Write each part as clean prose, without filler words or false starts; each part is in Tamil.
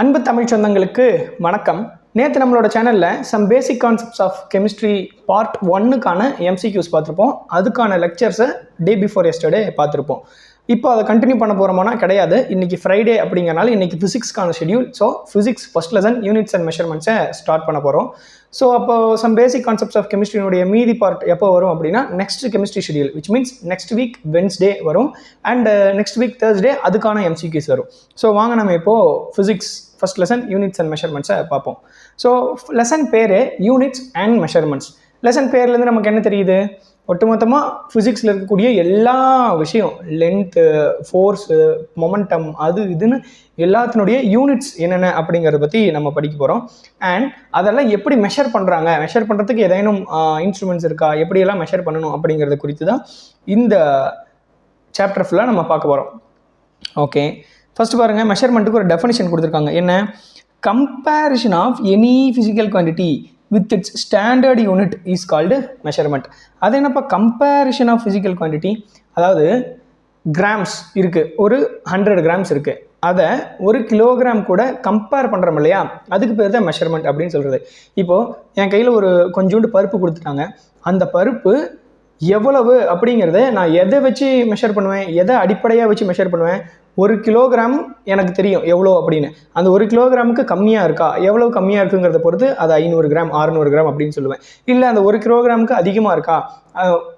அன்பு தமிழ் சொந்தங்களுக்கு வணக்கம். நேற்று நம்மளோட சேனலில் some basic concepts of chemistry part 1க்கான எம்சிக்யூஸ் பார்த்துருப்போம். அதுக்கான லெக்சர்ஸை டே பிஃபோர் எஸ்டர்டே பார்த்துருப்போம். இப்போ அதை கண்டினியூ பண்ண போகிறோம்னா கிடையாது. இன்றைக்கி ஃப்ரைடே அப்படிங்கிறனால இன்றைக்கி ஃபிசிக்ஸ்க்கான schedule. So physics first lesson units and மெஷர்மெண்ட்ஸை ஸ்டார்ட் பண்ண போகிறோம். ஸோ அப்போ சம் பேசிக் கான்செப்ட்ஸ் ஆஃப் கெமிஸ்ட்ரியினுடைய மீதி பார்ட் எப்போ வரும் அப்படின்னா next chemistry schedule, which means next week Wednesday வரும். அண்ட் நெக்ஸ்ட் வீக் தேர்ஸ்டே அதுக்கான எம்சிக்யூஸ் வரும். ஸோ வாங்க நம்ம இப்போது physics first lesson units and மெஷர்மெண்ட்ஸை பார்ப்போம். ஸோ லெசன் பேர் யூனிட்ஸ் அண்ட் மெஷர்மெண்ட்ஸ். லெசன் பேர்லேருந்து நமக்கு என்ன தெரியுது? ஒட்டுமொத்தமாக ஃபிசிக்ஸில் இருக்கக்கூடிய எல்லா விஷயம், லென்த்து, ஃபோர்ஸு, மொமெண்டம், அது இதுன்னு எல்லாத்தினுடைய யூனிட்ஸ் என்னென்ன அப்படிங்கிறத பற்றி நம்ம படிக்க போகிறோம். அண்ட் அதெல்லாம் எப்படி மெஷர் பண்ணுறாங்க, மெஷர் பண்ணுறதுக்கு ஏதேனும் இன்ஸ்ட்ருமெண்ட்ஸ் இருக்கா, எப்படியெல்லாம் மெஷர் பண்ணணும் அப்படிங்கிறத குறித்து தான் இந்த சாப்டர் ஃபுல்லாக நம்ம பார்க்க போகிறோம். ஓகே, ஃபர்ஸ்ட் பாருங்கள், மெஷர்மெண்ட்டுக்கு ஒரு டெஃபினிஷன் கொடுத்துருக்காங்க. என்ன? Comparison of any physical quantity with its standard unit is called measurement. அது என்னப்பா கம்பேரிஷன் ஆஃப் ஃபிசிக்கல் குவான்டிட்டி? அதாவது கிராம்ஸ் இருக்குது, ஒரு 100 கிராம்ஸ் இருக்குது, அதை ஒரு கிலோகிராம் கூட கம்பேர் பண்ணுறோம் இல்லையா, அதுக்கு பேர் தான் மெஷர்மெண்ட் அப்படின்னு சொல்கிறது. இப்போது என் கையில் ஒரு கொஞ்சோண்டு பருப்பு கொடுத்துட்டாங்க. அந்த பருப்பு எவ்வளவு அப்படிங்கிறத நான் எதை வச்சு மெஷர் பண்ணுவேன், எதை அடிப்படையாக வச்சு மெஷர் பண்ணுவேன்? ஒரு கிலோகிராம் எனக்கு தெரியும் எவ்வளோ அப்படின்னு. அந்த ஒரு கிலோகிராமுக்கு கம்மியாக இருக்கா, எவ்வளோ கம்மியாக இருக்குங்கிறத பொறுத்து அது 500 கிராம் 600 கிராம் அப்படின்னு சொல்லுவேன். இல்லை அந்த ஒரு கிலோகிராமுக்கு அதிகமாக இருக்கா,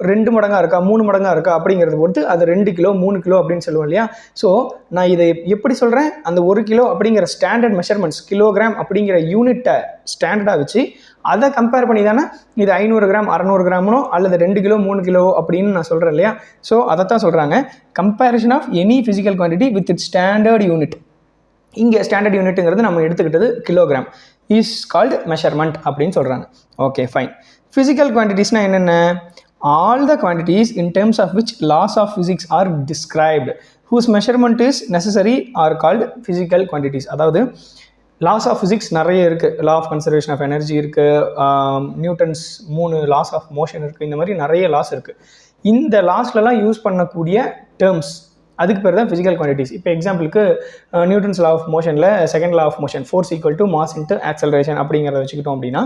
2 மடங்காக இருக்கா, 3 மடங்காக இருக்கா அப்படிங்கிறத பொறுத்து அது 2 கிலோ 3 கிலோ அப்படின்னு சொல்லுவேன் இல்லையா. ஸோ நான் இதை எப்படி சொல்கிறேன்? அந்த ஒரு கிலோ அப்படிங்கிற ஸ்டாண்டர்ட் மெஷர்மெண்ட்ஸ், கிலோகிராம் அப்படிங்கிற யூனிட்டை ஸ்டாண்டர்டாக வச்சு அதை கம்பேர் பண்ணி தானே இது 500 கிராம் 600 கிராமனோ அல்லது 2 கிலோ 3 கிலோ அப்படின்னு நான் சொல்கிறேன் இல்லையா. ஸோ அதைத்தான் சொல்கிறாங்க comparison of any physical quantity with it standard unit. இங்கே ஸ்டாண்டர்ட் யூனிட்டுங்கிறது நம்ம எடுத்துக்கிட்டது கிலோகிராம், இஸ் கால்டு மெஷர்மெண்ட் அப்படின்னு சொல்கிறாங்க. Okay, fine. ஃபிசிக்கல் குவான்டிட்டிஸ்னால் என்னென்ன? All the quantities in terms of which laws of physics are described whose measurement is necessary are called physical quantities. அதாவது லாஸ் ஆஃப் ஃபிசிக்ஸ் நிறைய இருக்குது. Law of conservation of energy இருக்குது, நியூட்டன்ஸ் 3 லாஸ் ஆஃப் மோஷன் இருக்குது, இந்த மாதிரி நிறைய லாஸ் இருக்குது. இந்த லாஸ்லலாம் யூஸ் பண்ணக்கூடிய டேர்ம்ஸ் அதுக்கு பேர் தான் ஃபிசிக்கல் குவான்டிட்டிஸ். இப்போ எக்ஸாம்பிளுக்கு நியூட்டன்ஸ் லா ஆஃப் மோஷனில் second law of motion, force equal to mass into acceleration அப்படிங்கிறத வச்சுக்கிட்டோம் அப்படின்னா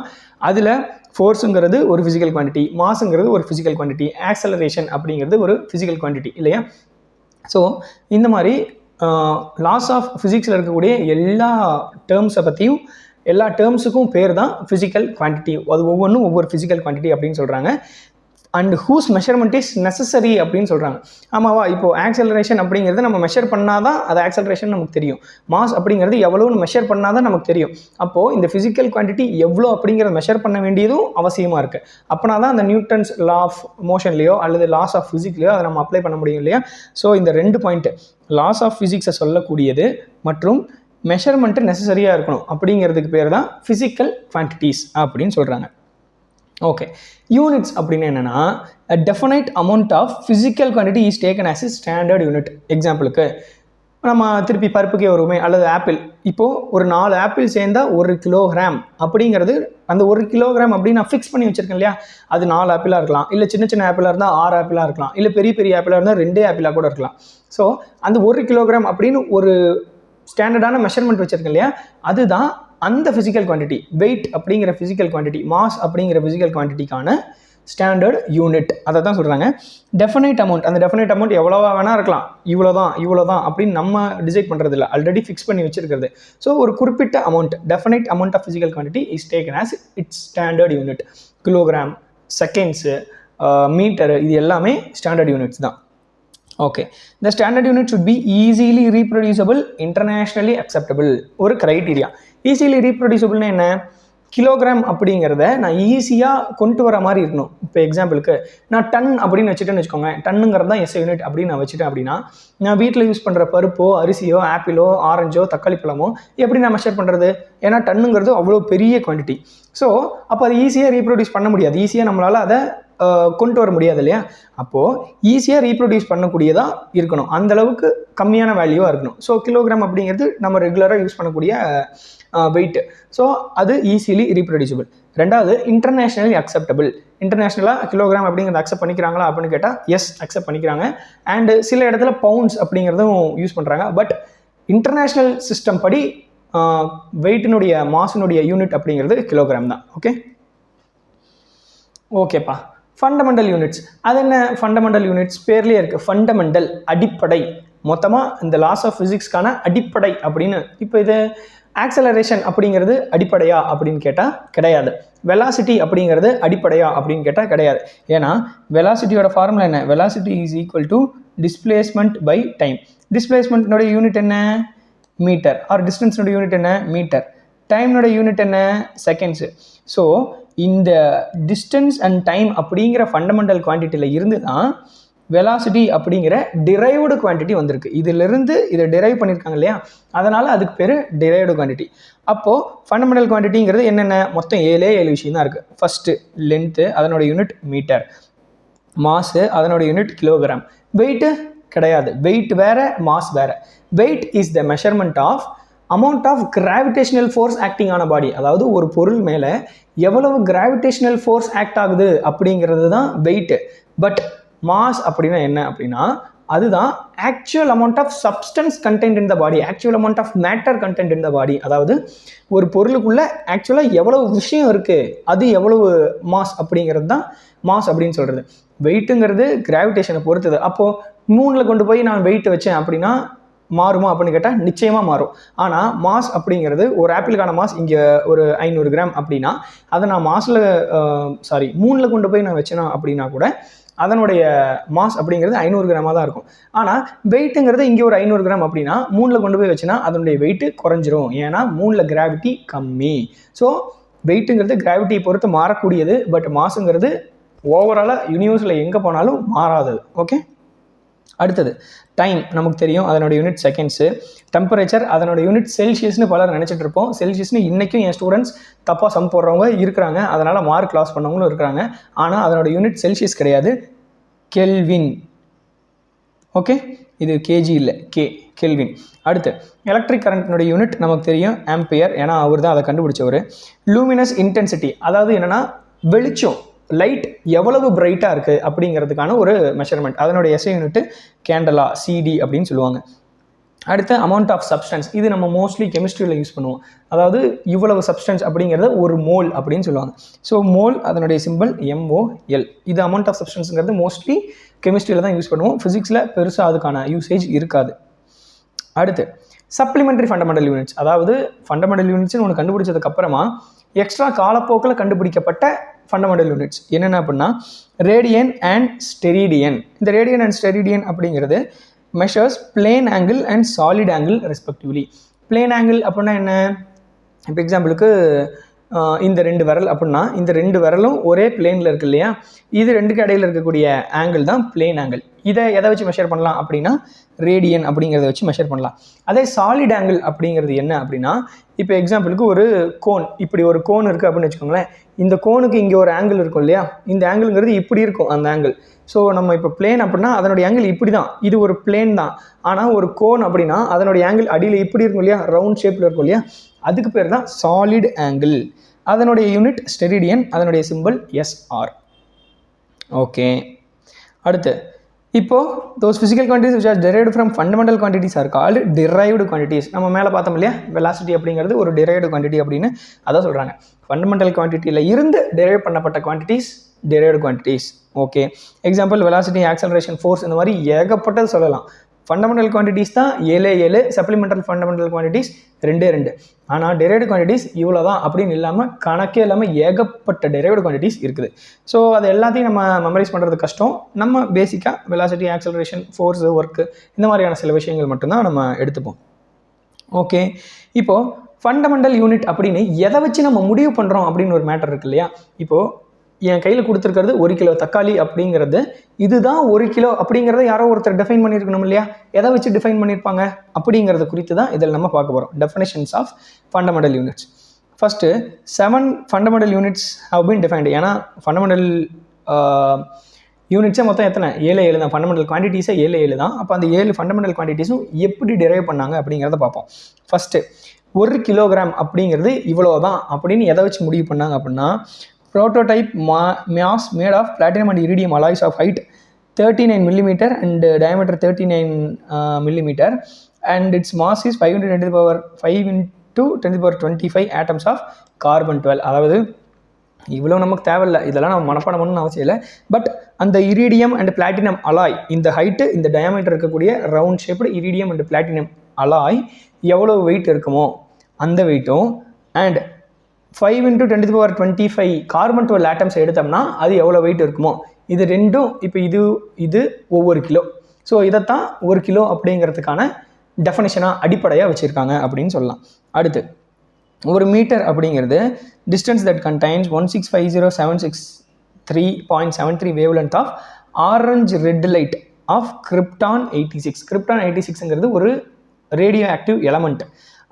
அதில் ஃபோர்ஸுங்கிறது ஒரு ஃபிசிக்கல் குவான்டிட்டி, மாஸுங்கிறது ஒரு ஃபிசிக்கல் குவான்டிட்டி, ஆக்சலரேஷன் அப்படிங்கிறது ஒரு ஃபிசிக்கல் குவான்டிட்டி இல்லையா. ஸோ இந்த மாதிரி லாஸ் ஆஃப் ஃபிசிக்ஸில் இருக்கக்கூடிய எல்லா டேர்ம்ஸை பற்றியும் எல்லா டேர்ம்ஸுக்கும் பேர் தான் ஃபிசிக்கல் குவான்டிட்டி. அது ஒவ்வொன்றும் ஒவ்வொரு ஃபிசிக்கல் குவான்டிட்டி அப்படின்னு சொல்கிறாங்க. And whose measurement is necessary அப்படின்னு சொல்கிறாங்க. ஆமாவா? இப்போது ஆக்சலரேஷன் அப்படிங்கிறது நம்ம மெஷர் பண்ணால் தான் அது ஆக்சலரேஷன் நமக்கு தெரியும். மாஸ் அப்படிங்கிறது எவ்வளோன்னு மெஷர் பண்ணால் தான் நமக்கு தெரியும். அப்போது இந்த ஃபிசிக்கல் குவான்டிட்டி எவ்வளோ அப்படிங்கிறத மெஷர் பண்ண வேண்டியதும் அவசியமாக இருக்குது. அப்போனா தான் அந்த நியூட்டன்ஸ் லா ஆஃப் மோஷன்லையோ அல்லது லாஸ் ஆஃப் ஃபிசிக்லையோ அதை நம்ம அப்ளை பண்ண முடியும் இல்லையா. ஸோ இந்த 2 பாயிண்ட்டு, லாஸ் ஆஃப் ஃபிசிக்ஸை சொல்லக்கூடியது மற்றும் மெஷர்மெண்ட்டு நெசசரியாக இருக்கணும் அப்படிங்கிறதுக்கு பேர் தான் ஃபிசிக்கல் குவான்டிட்டிஸ் அப்படின்னு சொல்கிறாங்க. ஓகே, யூனிட்ஸ் அப்படின்னு என்னென்னா a definite amount of physical quantity is taken as a standard unit. எக்ஸாம்பிளுக்கு நம்ம திருப்பி பருப்புக்கே வருவோமே, அல்லது ஆப்பிள். இப்போது ஒரு 4 ஆப்பிள் சேர்ந்தால் 1 கிலோகிராம் அப்படிங்கிறது, அந்த 1 கிலோகிராம் அப்படின்னு நான் ஃபிக்ஸ் பண்ணி வச்சுருக்கேன் இல்லையா. அது 4 ஆப்பிளாக இருக்கலாம், இல்லை சின்ன சின்ன ஆப்பிளாக இருந்தால் 6 ஆப்பிளாக இருக்கலாம், இல்லை பெரிய பெரிய ஆப்பிளாக இருந்தால் 2 ஆப்பிளாக கூட இருக்கலாம். ஸோ அந்த 1 கிலோகிராம் அப்படின்னு ஒரு ஸ்டாண்டர்டான மெஷர்மெண்ட் வச்சுருக்கேன் இல்லையா, அதுதான் அந்த ஃபிசிக்கல் குவான்டிட்டி. வெயிட் அப்படிங்கிற ஃபிசிக்கல் குவான்டிட்டி, மாஸ் அப்படிங்கிற ஃபிசிக்கல் குவான்டிட்டிக்கான ஸ்டாண்டர்ட் யூனிட். அதை தான் சொல்கிறாங்க டெஃபினைட் அமௌண்ட். அந்த டெஃபினைட் அமௌண்ட் எவ்வளோவா வேணால் இருக்கலாம், இவ்வளோ தான் அப்படின்னு நம்ம டிசைட் பண்ணுறது இல்லை, ஆல்ரெடி ஃபிக்ஸ் பண்ணி வச்சுருக்கிறது. ஸோ ஒரு குறிப்பிட்ட amount, definite amount of physical quantity is taken as its standard unit. Kilogram, seconds, metre, இது எல்லாமே ஸ்டாண்டர்ட் யூனிட்ஸ் தான். Okay, the standard unit should be easily reproducible, internationally acceptable. ஒரு க்ரைட்டீரியா. ஈஸிலி ரீப்ரொடியூசபிள்னா என்ன? கிலோகிராம் அப்படிங்கிறத நான் ஈஸியாக கொண்டு வர மாதிரி இருக்கணும். இப்போ எக்ஸாம்பிளுக்கு நான் டன் அப்படின்னு வச்சுட்டேன்னு வச்சுக்கோங்க, டன்னுங்கிறது தான் எஸ் யூனிட் அப்படின்னு நான் வச்சுட்டேன் அப்படின்னா, நான் வீட்டில் யூஸ் பண்ணுற பருப்போ, அரிசியோ, ஆப்பிளோ, ஆரஞ்சோ, தக்காளி பழமோ எப்படி நான் மெஷர் பண்ணுறது? ஏன்னா டன்னுங்கிறது அவ்வளோ பெரிய குவான்டிட்டி. ஸோ அப்போ அது ஈஸியாக ரீப்ரொடியூஸ் பண்ண முடியாது, ஈஸியாக நம்மளால் அதை கொண்டு வர முடியாது இல்லையா. அப்போது ஈஸியாக ரீப்ரொடியூஸ் பண்ணக்கூடியதாக இருக்கணும், அந்தளவுக்கு கம்மியான வேல்யூவாக இருக்கணும். ஸோ கிலோகிராம் அப்படிங்கிறது நம்ம ரெகுலராக யூஸ் பண்ணக்கூடிய வெயிட். ஸோ அது ஈஸிலி ரீப்ரொடியூசபிள். ரெண்டாவது இன்டர்நேஷ்னலி அக்செப்டபிள். இன்டர்நேஷ்னலாக கிலோகிராம் அப்படிங்கிறத அக்செப்ட் பண்ணிக்கிறாங்களா அப்படின்னு கேட்டால் எஸ், அக்செப்ட் பண்ணிக்கிறாங்க. அண்டு சில இடத்துல பவுண்ட்ஸ் அப்படிங்கிறதும் யூஸ் பண்ணுறாங்க. பட் இன்டர்நேஷ்னல் சிஸ்டம் படி வெயிட்டினுடைய மாஸினுடைய யூனிட் அப்படிங்கிறது கிலோகிராம் தான். ஓகேப்பா. ஃபண்டமெண்டல் யூனிட்ஸ், அது என்ன ஃபண்டமெண்டல் யூனிட்ஸ்? பேர்லேயே இருக்குது, ஃபண்டமெண்டல், அடிப்படை. மொத்தமாக இந்த லாஸ் ஆஃப் ஃபிசிக்ஸ்க்கான அடிப்படை அப்படின்னு. இப்போ இது ஆக்சலரேஷன் அப்படிங்கிறது அடிப்படையா அப்படின்னு கேட்டால் கிடையாது. வெலாசிட்டி அப்படிங்கிறது அடிப்படையா அப்படின்னு கேட்டால் கிடையாது. ஏன்னா வெலாசிட்டியோட ஃபார்முலா என்ன? Velocity is equal to displacement by time. டிஸ்பிளேஸ்மெண்ட்னுடைய யூனிட் என்ன? மீட்டர். ஆர் டிஸ்டன்ஸ்னுடைய யூனிட் என்ன? மீட்டர். டைம்னோட யூனிட் என்ன? செகண்ட்ஸு. ஸோ இந்த டிஸ்டன்ஸ் அண்ட் டைம் அப்படிங்கிற ஃபண்டமெண்டல் குவான்டிட்டியில் இருந்து தான் வெலாசிட்டி அப்படிங்கிற டிரைவ்டு குவான்டிட்டி வந்திருக்கு. இதிலிருந்து இதை டிரைவ் பண்ணியிருக்காங்க இல்லையா, அதனால் அதுக்கு பேர் டிரைவ்டு குவான்டிட்டி. அப்போது ஃபண்டமெண்டல் குவான்டிட்டிங்கிறது என்னென்ன? மொத்தம் 7 விஷயம் தான் இருக்குது. ஃபஸ்ட்டு லென்த்து, அதனோட யூனிட் மீட்டர். மாஸு, அதனோட யூனிட் கிலோகிராம். வெயிட்டு கிடையாது. வெயிட் வேறு, மாஸ் வேறு. Weight is the measurement of amount of gravitational force acting on a body. அதாவது ஒரு பொருள் மேலே எவ்வளவு கிராவிடேஷனல் ஃபோர்ஸ் ஆக்ட் ஆகுது அப்படிங்கிறது தான் வெயிட்டு. பட் மாஸ் அப்படின்னா என்ன அப்படின்னா, அதுதான் actual amount of substance content in the body, actual amount of matter content in the body. அதாவது ஒரு பொருளுக்குள்ள ஆக்சுவலாக எவ்வளவு விஷயம் இருக்குது, அது எவ்வளவு மாஸ் அப்படிங்கிறது தான் மாஸ் அப்படின்னு சொல்கிறது. வெயிட்டுங்கிறது கிராவிடேஷனை பொறுத்தது. அப்போது மூணில் கொண்டு போய் நான் வெயிட் வச்சேன் அப்படின்னா மாறுமா அப்படின்னு கேட்டால் நிச்சயமாக மாறும். ஆனால் மாஸ் அப்படிங்கிறது, ஒரு ஆப்பிளுக்கான மாஸ் இங்கே ஒரு 500 கிராம் அப்படின்னா, அதை நான் மாஸில் மூணில் கொண்டு போய் நான் வச்சேனா அப்படின்னா கூட அதனுடைய மாஸ் அப்படிங்கிறது 500 கிராமாக தான் இருக்கும். ஆனால் வெயிட்டுங்கிறது இங்கே ஒரு 500 கிராம் அப்படின்னா மூணில் கொண்டு போய் வச்சுன்னா அதனுடைய வெயிட்டு குறைஞ்சிரும். ஏன்னா மூணில் கிராவிட்டி கம்மி. ஸோ வெயிட்டுங்கிறது கிராவிட்டியை பொறுத்து மாறக்கூடியது. பட் மாஸுங்கிறது ஓவராலாக யூனிவர்ஸில் எங்கே போனாலும் மாறாதது. ஓகே. அடுத்தது டைம். நமக்கு தெரியும், அதனோட யூனிட் செகண்ட்ஸு. டெம்பரேச்சர், அதனோட யூனிட் செல்சியஸ்னு பலர் நினச்சிட்டு இருப்போம். செல்சியஸ்னு இன்றைக்கும் என் ஸ்டூடெண்ட்ஸ் தப்பாக சம் போடுறவங்க இருக்கிறாங்க, அதனால் மார்க் லாஸ் பண்ணவங்களும் இருக்கிறாங்க. ஆனால் அதனோட யூனிட் செல்சியஸ் கிடையாது, கெல்வின். ஓகே, இது கேஜி இல்லை, கெல்வின். அடுத்து எலக்ட்ரிக் கரண்ட்னுடைய யூனிட் நமக்கு தெரியும், ஆம்பியர். ஏன்னா அவர் தான் அதை கண்டுபிடிச்சவர். லூமினஸ் இன்டென்சிட்டி, அதாவது என்னென்னா வெளிச்சம், லைட் எவ்வளவு பிரைட்டாக இருக்குது அப்படிங்கிறதுக்கான ஒரு மெஷர்மெண்ட். அதனோட எஸ்ஐ யூனிட்டு கேண்டலா, சிடி அப்படின்னு சொல்லுவாங்க. அடுத்து அமௌண்ட் ஆஃப் சப்ஸ்டன்ஸ், இது நம்ம மோஸ்ட்லி கெமிஸ்ட்ரியில் யூஸ் பண்ணுவோம். அதாவது இவ்வளவு சப்ஸ்டன்ஸ் அப்படிங்கிறத ஒரு மோல் அப்படின்னு சொல்லுவாங்க. ஸோ மோல், அதனுடைய சிம்பிள் MOL. இது அமௌண்ட் ஆஃப் சப்ஸ்டன்ஸுங்கிறது மோஸ்ட்லி கெமிஸ்ட்ரியில் தான் யூஸ் பண்ணுவோம். ஃபிசிக்ஸில் பெருசாக அதுக்கான யூசேஜ் இருக்காது. அடுத்து சப்ளிமெண்ட்ரி ஃபண்டமெண்டல் யூனிட்ஸ், அதாவது ஃபண்டமெண்டல் யூனிட்ஸ்னு ஒன்று கண்டுபிடிச்சதுக்கப்புறமா எக்ஸ்ட்ரா காலப்போக்கில் கண்டுபிடிக்கப்பட்ட ஃபண்டமெண்டல் யூனிட்ஸ் என்னென்ன அப்படின்னா ரேடியன் அண்ட் ஸ்டெரிடியன். இந்த ரேடியன் அண்ட் ஸ்டெரிடியன் அப்படிங்கிறது measures plane angle and solid angle respectively. Plane angle அப்படின்னா என்ன? இப்போ எக்ஸாம்பிளுக்கு இந்த 2 விரல் அப்படின்னா இந்த 2 விரலும் ஒரே பிளேனில் இருக்குது இல்லையா, இது 2க்கு இடையில் இருக்கக்கூடிய ஆங்கிள் தான் பிளேன் ஆங்கிள். இதை எதை வச்சு மெஷர் பண்ணலாம் அப்படின்னா ரேடியன் அப்படிங்கிறத வச்சு மெஷர் பண்ணலாம். அதே சாலிட் ஆங்கிள் அப்படிங்கிறது என்ன அப்படின்னா, இப்போ எக்ஸாம்பிளுக்கு ஒரு கோன், இப்படி ஒரு கோன் இருக்குது அப்படின்னு வச்சுக்கோங்களேன். இந்த கோனுக்கு இங்கே ஒரு ஆங்கிள் இருக்கும் இல்லையா, இந்த ஆங்கிள்ங்கிறது இப்படி இருக்கும் அந்த ஆங்கிள். ஸோ நம்ம இப்போ பிளேன் அப்படின்னா அதனுடைய ஆங்கிள் இப்படி தான், இது ஒரு பிளேன் தான். ஆனால் ஒரு கோன் அப்படின்னா அதனுடைய ஆங்கிள் அடியில் இப்படி இருக்கும் இல்லையா, ரவுண்ட் ஷேப்பில் இருக்கும் இல்லையா, அதுக்கு பேர் தான் சாலிட் ஆங்கிள். அதனுடைய யூனிட் ஸ்டெரிடியன், அதனுடைய சிம்பிள் SR. ஓகே. அடுத்து இப்போது those physical quantities which are derived from fundamental quantities are called derived quantities. நம்ம மேலே பார்த்தோம் இல்லையா, வெலாசிட்டி அப்படிங்கிறது ஒரு derived quantity அப்படின்னு அதான் சொல்கிறாங்க. ஃபண்டமெண்டல் குவான்டிட்டியில் இருந்து டெரைவ் பண்ணப்பட்ட quantities derived quantities. Okay. Example velocity, acceleration, force, இந்த மாதிரி ஏகப்பட்டது சொல்லலாம். ஃபண்டமெண்டல் குவான்டிட்டிஸ் தான் 7, சப்ளிமெண்டல் ஃபண்டமெண்டல் குவான்டிட்டிஸ் 2. ஆனால் டெரைவ்டு குவான்டிட்டிஸ் இவ்வளோ தான் அப்படின்னு இல்லாமல் கணக்கே இல்லாமல் ஏகப்பட்ட டெரைவ்டு குவான்டிட்டிஸ் இருக்குது. ஸோ அது எல்லாத்தையும் நம்ம மெமரைஸ் பண்ணுறது கஷ்டம். நம்ம பேசிக்காக வெலாசிட்டி, ஆக்சலரேஷன், ஃபோர்ஸு, ஒர்க்கு, இந்த மாதிரியான சில விஷயங்கள் மட்டும்தான் நம்ம எடுத்துப்போம். ஓகே. இப்போது ஃபண்டமெண்டல் யூனிட் அப்படின்னு எதை வச்சு நம்ம முடிவு பண்ணுறோம் அப்படின்னு ஒரு மேட்டர் இருக்கு இல்லையா. இப்போது என் கையில் கொடுத்துருக்கிறது 1 கிலோ தக்காளி அப்படிங்கிறது, இதுதான் 1 கிலோ அப்படிங்கிறத யாரோ ஒருத்தர் டிஃபைன் பண்ணியிருக்கணும் இல்லையா. எதை வச்சு டிஃபைன் பண்ணியிருப்பாங்க அப்படிங்கிறது குறித்து தான் இதில் நம்ம பார்க்க போகிறோம். Definitions of fundamental units. First 7 fundamental units have been defined. ஏன்னா ஃபண்டமெண்டல் யூனிட்ஸே மொத்தம் எத்தனை? 7 தான். ஃபண்டமெண்டல் குவான்டிட்டிஸே 7 தான். அப்போ அந்த 7 ஃபண்டமெண்டல் குவான்டிட்டிஸும் எப்படி டிரைவ் பண்ணாங்க அப்படிங்கிறத பார்ப்போம். ஃபஸ்ட்டு 1 கிலோகிராம் அப்படிங்கிறது இவ்வளோ தான் அப்படின்னு எதை வச்சு முடிவு பண்ணாங்க அப்படின்னா, prototype mass made of platinum and iridium alloys of height 39 mm and diameter 39 mm and its mass is 5 × 10⁵ to 10^25 atoms of carbon 12. அதாவது இவ்வளோ நமக்கு தேவையில்லை, இதெல்லாம் நம்ம மனப்பாடம் பண்ணணும்னு அவசியம் இல்லை. பட் அந்த இரிடியம் அண்ட் பிளாட்டினம் அலாய், இந்த ஹைட்டு இந்த டயாமீட்டர் இருக்கக்கூடிய round shaped iridium and platinum alloy எவ்வளோ வெயிட் இருக்குமோ அந்த வெயிட்டும் அண்ட் 5 × 10^25 கார்பன் 12 ஆட்டம்ஸ் எடுத்தோம்னா அது எவ்வளோ வெயிட் இருக்குமோ இது ரெண்டும் இப்போ இது ஒவ்வொரு கிலோ. ஸோ இதைத்தான் 1 கிலோ அப்படிங்கிறதுக்கான டெஃபனிஷனாக அடிப்படையாக வச்சுருக்காங்க அப்படின்னு சொல்லலாம். அடுத்து ஒரு மீட்டர் அப்படிங்கிறது distance that contains 1650763.73 wavelength of orange red light of krypton 86. Krypton 86ங்கிறது ஒரு ரேடியோ ஆக்டிவ் எலமெண்ட்.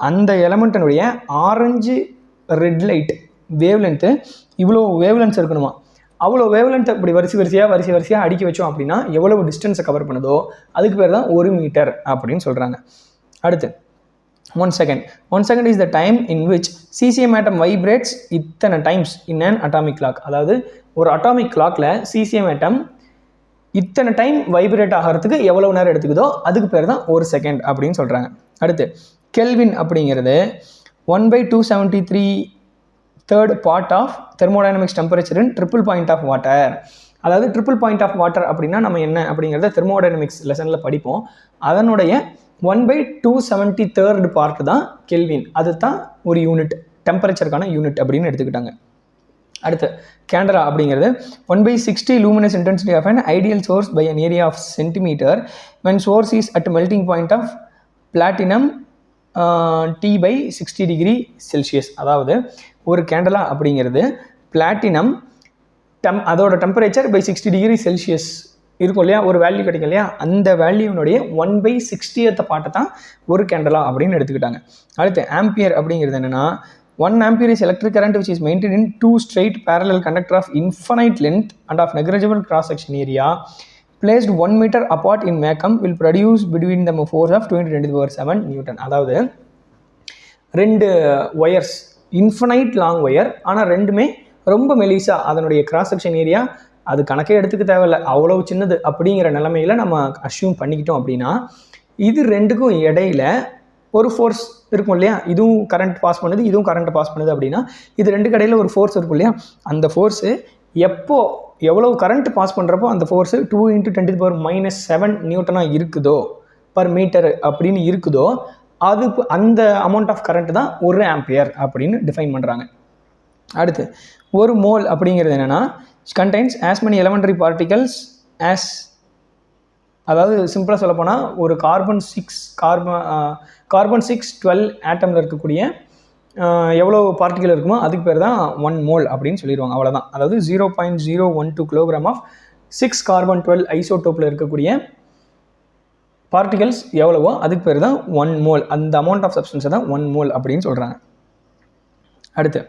அந்த எலமெண்ட்டினுடைய ஆரஞ்சு ரெட் லைட் வேவ்லென்த்து இவ்வளோ வேவ்லென்ஸ் இருக்கணுமா, அவ்வளோ வேவ்லென்த் இப்படி வரிசையாக அடுக்கி வச்சோம் அப்படின்னா எவ்வளவு டிஸ்டன்ஸை கவர் பண்ணுதோ அதுக்கு பேர் தான் 1 மீட்டர் அப்படின்னு சொல்கிறாங்க. அடுத்து 1 second is the time in which cesium atom vibrates இத்தனை times in an atomic clock. அதாவது ஒரு அட்டாமிக் கிளாக்ல cesium atom இத்தனை டைம் வைப்ரேட் ஆகிறதுக்கு எவ்வளவு நேரம் எடுத்துக்குதோ அதுக்கு பேர் தான் 1 செகண்ட் அப்படின்னு சொல்கிறாங்க. அடுத்து கெல்வின் அப்படிங்கிறது 1/273 part of thermodynamics temperature in triple point of water. அதாவது ட்ரிபிள் பாயிண்ட் ஆஃப் வாட்டர் அப்படின்னா நம்ம என்ன அப்படிங்கிறத தெர்மோடைனமிக்ஸ் லெசனில் படிப்போம். அதனுடைய 1/273 பார்ட் தான் கெல்வின். அது தான் ஒரு யூனிட், டெம்பரேச்சருக்கான யூனிட் அப்படின்னு எடுத்துக்கிட்டாங்க. அடுத்து கேண்டரா அப்படிங்கிறது 1/60 luminous intensity of an ideal source by an area of centimeter when source is at melting point of platinum T/60°C. அதாவது ஒரு கேண்டலா அப்படிங்கிறது பிளாட்டினம் அதோட டெம்பரேச்சர் by 60°C இருக்கும் இல்லையா, ஒரு வேல்யூ கிடைக்கும் இல்லையா, அந்த வேல்யூனுடைய 1/60th பார்ட்டை தான் ஒரு கேண்டலா அப்படின்னு எடுத்துக்கிட்டாங்க. அடுத்து ஆம்பியர் அப்படிங்கிறது என்னென்னா 1 ampere is electric current which is maintained in 2 straight parallel conductor of infinite length and of negligible cross section area placed 1 meter apart in vacuum will produce between them a force of 20 × 10⁷ Newton. அதாவது 2 ஒயர்ஸ் இன்ஃபினைட் லாங் ஒயர், ஆனால் ரெண்டுமே ரொம்ப மெலிசா, அதனுடைய கிராஸ் செக்ஷன் ஏரியா அது கணக்கே எடுத்துக்க தேவையில்லை, அவ்வளவு சின்னது அப்படிங்கிற நிலைமையில நம்ம அஷ்யூம் பண்ணிக்கிட்டோம் அப்படின்னா இது ரெண்டுக்கும் இடையில ஒரு ஃபோர்ஸ் இருக்கும் இல்லையா, இதுவும் கரண்ட் பாஸ் பண்ணுது இதுவும் கரண்ட் பாஸ் பண்ணுது அப்படின்னா இது ரெண்டு கடையில் ஒரு ஃபோர்ஸ் இருக்கும் இல்லையா, அந்த ஃபோர்ஸு எவ்வளவு கரண்ட் பாஸ் பண்ணுறப்போ அந்த ஃபோர்ஸு 2 × 10⁻⁷ நியூட்டனாக இருக்குதோ பர் மீட்டர் அப்படின்னு இருக்குதோ அது அந்த அமௌண்ட் ஆஃப் கரண்ட் தான் 1 ஆம்பியர் அப்படின்னு டிஃபைன் பண்ணுறாங்க. அடுத்து ஒரு மோல் அப்படிங்கிறது என்னென்னா contains as many elementary particles as, அதாவது சிம்பிளாக சொல்லப்போனால் ஒரு கார்பன் 6 12 ஆட்டமில் இருக்கக்கூடிய எவ்வளோ பார்ட்டிகல் இருக்குமோ அதுக்கு பேர் தான் 1 மோல் அப்படின்னு சொல்லிடுவாங்க. அவ்வளோதான். அதாவது 0.012 கிலோகிராம் ஆஃப் 6 கார்பன் 12 ஐசோடோப்பில் இருக்கக்கூடிய பார்ட்டிகல்ஸ் எவ்வளவோ அதுக்கு பேர் தான் 1 மோல். அந்த அமௌண்ட் ஆஃப் சப்ஸ்டன்ஸை தான் 1 மோல் அப்படின்னு சொல்கிறாங்க. அடுத்து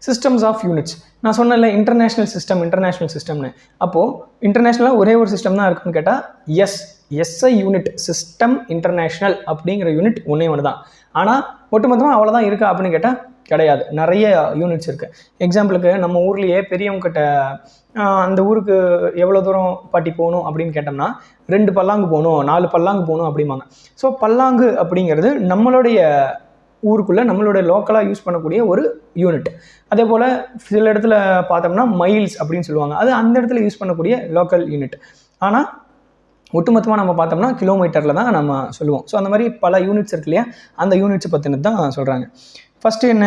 சிஸ்டம்ஸ் ஆஃப் யூனிட்ஸ். நான் சொன்னேன்ல இன்டர்நேஷ்னல் சிஸ்டம்னு. அப்போது இன்டர்நேஷ்னலாக ஒரே ஒரு சிஸ்டம் தான் இருக்குன்னு கேட்டால் எஸ்ஐ யூனிட், சிஸ்டம் இன்டர்நேஷ்னல் அப்படிங்கிற யூனிட் ஒன்றே ஒன்று தான். ஆனால் ஒட்டுமொத்தமாக அவ்வளோதான் இருக்கா அப்படின்னு கேட்டால் கிடையாது, நிறைய யூனிட்ஸ் இருக்குது. எக்ஸாம்பிளுக்கு நம்ம ஊர்லேயே பெரியவங்ககிட்ட அந்த ஊருக்கு எவ்வளோ தூரம் பாட்டி போகணும் அப்படின்னு கேட்டோம்னா 2 பல்லாங்கு போகணும் 4 பல்லாங்கு போகணும் அப்படிம்பாங்க. ஸோ பல்லாங்கு அப்படிங்கிறது நம்மளுடைய ஊருக்குள்ளே நம்மளுடைய லோக்கலாக யூஸ் பண்ணக்கூடிய ஒரு யூனிட். அதே போல் சில இடத்துல பார்த்தோம்னா மைல்ஸ் அப்படின்னு சொல்லுவாங்க, அது அந்த இடத்துல யூஸ் பண்ணக்கூடிய லோக்கல் யூனிட். ஆனால் ஒட்டுமொத்தமாக நம்ம பார்த்தோம்னா கிலோமீட்டரில் தான் நம்ம சொல்லுவோம். ஸோ அந்த மாதிரி பல யூனிட்ஸ் இருக்கு இல்லையா, அந்த யூனிட்ஸை பற்றினது தான் சொல்கிறாங்க. ஃபஸ்ட்டு என்ன,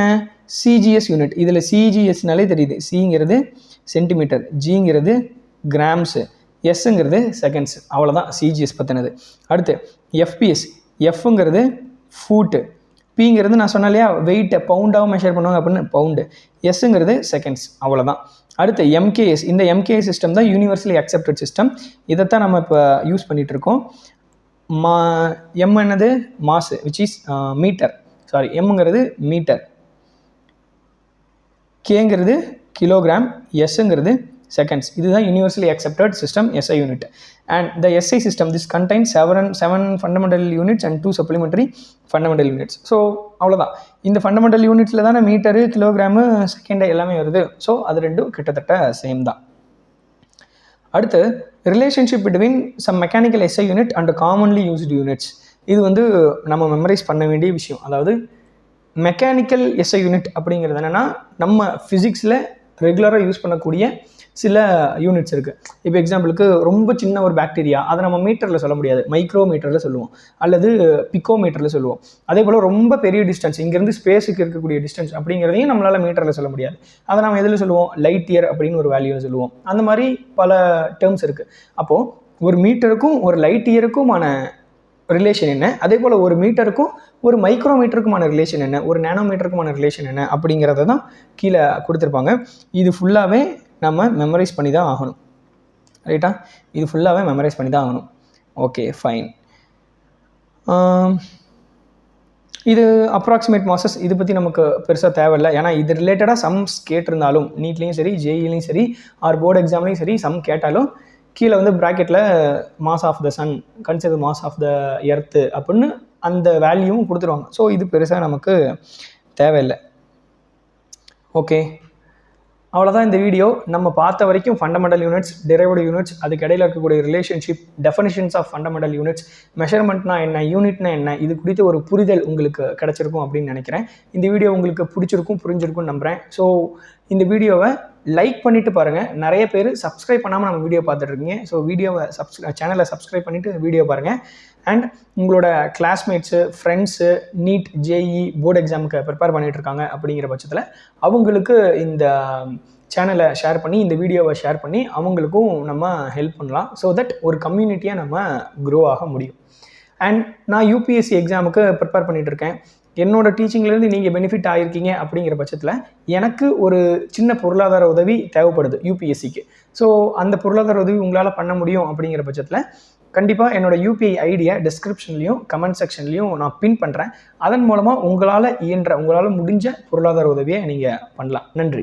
சிஜிஎஸ் யூனிட். இதில் சிஜிஎஸ்னாலே தெரியுது, சிங்கிறது சென்டிமீட்டர், ஜிங்கிறது கிராம்ஸு, எஸ்ஸுங்கிறது செகண்ட்ஸ். அவ்வளோதான் சிஜிஎஸ் பற்றினது. அடுத்து எஃபிஎஸ், எஃப்ங்கிறது ஃபூட்டு, பிங்கிறது நான் சொன்னேன் இல்லையா வெயிட்டை பவுண்டாக மெஷர் பண்ணுவாங்க அப்படின்னு பவுண்டு, எஸ்ஸுங்கிறது செகண்ட்ஸ். அவ்வளோதான். அடுத்து எம்கேஎஸ். இந்த எம்கேஎஸ் சிஸ்டம் தான் யூனிவர்சலி அக்செப்டட் சிஸ்டம். இதைத்தான் நம்ம இப்போ யூஸ் பண்ணிகிட்டு இருக்கோம். எம் என்னது mass, which is metre, sorry எம்ங்கிறது மீட்டர், கேங்கிறது கிலோகிராம், எஸ்ஸுங்கிறது செகண்ட்ஸ். இதுதான் universally accepted system SI unit. And the SI system this contains 7 fundamental units and 2 supplementary fundamental units. So அவ்வளோதான். இந்த ஃபண்டமெண்டல் யூனிட்ஸில் தானே மீட்டரு, கிலோகிராமு, செகண்டு எல்லாமே வருது. ஸோ அது ரெண்டும் கிட்டத்தட்ட சேம் தான். அடுத்து relationship between some mechanical SI unit and commonly used units. இது வந்து நம்ம மெமரைஸ் பண்ண வேண்டிய விஷயம். அதாவது மெக்கானிக்கல் எஸ்ஐ யூனிட் அப்படிங்கிறது என்னென்னா நம்ம ஃபிசிக்ஸில் ரெகுலராக யூஸ் பண்ணக்கூடிய சில யூனிட்ஸ் இருக்குது. இப்போ எக்ஸாம்பிளுக்கு ரொம்ப சின்ன ஒரு பாக்டீரியா அதை நம்ம மீட்டரில் சொல்ல முடியாது, மைக்ரோமீட்டரில் சொல்லுவோம் அல்லது பிக்கோமீட்டரில் சொல்லுவோம். அதே போல் ரொம்ப பெரிய டிஸ்டன்ஸ் இங்கேருந்து ஸ்பேஸுக்கு இருக்கக்கூடிய டிஸ்டன்ஸ் அப்படிங்கிறதையும் நம்மளால் மீட்டரில் சொல்ல முடியாது. அதை நம்ம எதில் சொல்லுவோம், லைட் இயர் அப்படின்னு ஒரு வேல்யூவில் சொல்லுவோம். அந்த மாதிரி பல டேர்ம்ஸ் இருக்குது. அப்போது ஒரு மீட்டருக்கும் ஒரு லைட் இயருக்குமான ரிலேஷன் என்ன, அதே போல் ஒரு மீட்டருக்கும் ஒரு மைக்ரோமீட்டருக்குமான ரிலேஷன் என்ன, ஒரு நேனோமீட்டருக்குமான ரிலேஷன் என்ன அப்படிங்கிறத தான் கீழே கொடுத்துருப்பாங்க. இது ஃபுல்லாகவே நம்ம மெமரைஸ் பண்ணி தான் ஆகணும். ரைட்டா, இது ஃபுல்லாகவே மெமரைஸ் பண்ணி தான் ஆகணும். Okay fine. இது அப்ராக்சிமேட் மாசஸ் இது பற்றி நமக்கு பெருசாக தேவையில்லை. ஏன்னா இது ரிலேட்டடாக சம்ஸ் கேட்டிருந்தாலும் நீட்லேயும் சரி ஜேஇலையும் சரி ஆர் போர்டு எக்ஸாம்லேயும் சரி சம் கேட்டாலும் கீழே வந்து ப்ராக்கெட்டில் mass of the sun consider mass of the earth அப்படின்னு அந்த வேல்யூவும் கொடுத்துருவாங்க. ஸோ இது பெருசாக நமக்கு தேவையில்லை. ஓகே, அவ்வளோதான் இந்த வீடியோ. நம்ம பார்த்த வரைக்கும் ஃபண்டமெண்டல் யூனிட்ஸ், டெரைவ்டு யூனிட்ஸ், அதுக்கு இடையில் இருக்கக்கூடிய relationship, definitions of fundamental units, மெஷர்மெண்ட்னா என்ன, யூனிட்னா என்ன, இது குறித்த ஒரு புரிதல் உங்களுக்கு கிடச்சிருக்கும் அப்படின்னு நினைக்கிறேன். இந்த வீடியோ உங்களுக்கு பிடிச்சிருக்கும் புரிஞ்சிருக்கும்னு நம்புகிறேன். ஸோ இந்த வீடியோவை லைக் பண்ணிவிட்டு பாருங்கள். நிறைய பேர் சப்ஸ்கிரைப் பண்ணாமல் நம்ம வீடியோ பார்த்துட்ருக்கீங்க. ஸோ வீடியோவை சேனலை சப்ஸ்கிரைப் பண்ணிவிட்டு வீடியோ பாருங்கள். அண்ட் உங்களோட classmates, friends NEET, JEE, board எக்ஸாமுக்கு ப்ரிப்பேர் பண்ணிகிட்ருக்காங்க அப்படிங்கிற பட்சத்தில் அவங்களுக்கு இந்த சேனலை ஷேர் பண்ணி, இந்த வீடியோவை ஷேர் பண்ணி அவங்களுக்கும் நம்ம ஹெல்ப் பண்ணலாம். ஸோ தட் ஒரு கம்யூனிட்டியாக நம்ம க்ரோ ஆக முடியும். அண்ட் நான் யூபிஎஸ்சி எக்ஸாமுக்கு ப்ரிப்பேர் பண்ணிகிட்ருக்கேன். என்னோட டீச்சிங்லேருந்து நீங்கள் பெனிஃபிட் ஆகிருக்கீங்க அப்படிங்கிற பட்சத்தில் எனக்கு ஒரு சின்ன பொருளாதார உதவி தேவைப்படுது யூபிஎஸ்சிக்கு. ஸோ அந்த பொருளாதார உதவி உங்களால் பண்ண முடியும் அப்படிங்கிற பட்சத்தில் கண்டிப்பாக என்னோட யூபிஐ ஐடியை டிஸ்கிரிப்ஷன்லையும் கமெண்ட் செக்ஷன்லையும் நான் பின் பண்ணுறேன். அதன் மூலமாக உங்களால் முடிஞ்ச பொருளாதார உதவியை நீங்கள் பண்ணலாம். நன்றி.